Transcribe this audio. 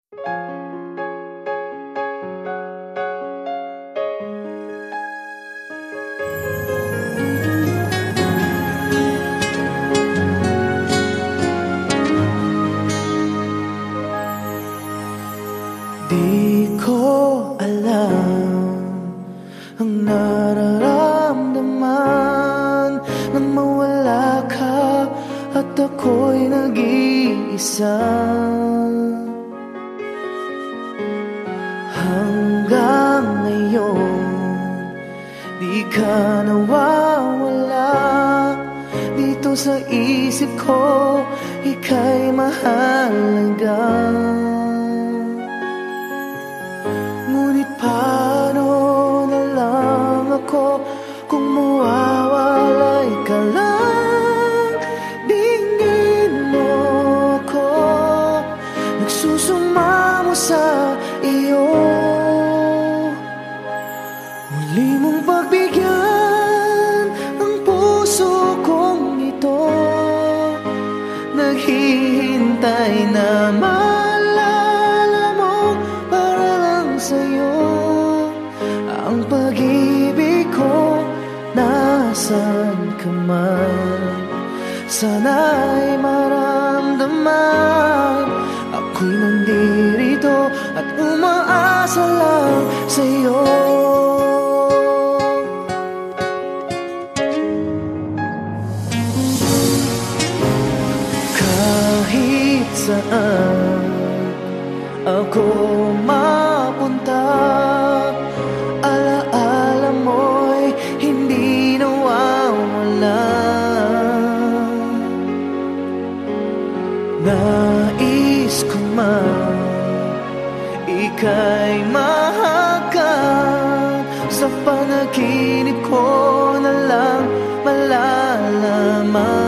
Di ko alam ang nararamdaman nang mawala ka at ako'y nag-iisa. Hanggang ngayon di ka nawawala dito sa isip ko, ika'y mahalaga. Ngunit paano na lang ako kung mawawalay ka lang? Dingin mo ako, nagsusumamo sa iyo. Muli mong pagbigyan ang puso kong ito, naghihintay na maalala mo para lang sa'yo. Ang pag-ibig ko, nasan ka man, sana'y maramdaman. Ako'y nandirito at umaasa lang sa'yo. Kahit saan ako mapunta, alaala mo'y hindi nawawala. Nais ko man ika'y mahagkan, sa panaginip ko na lang malalaman.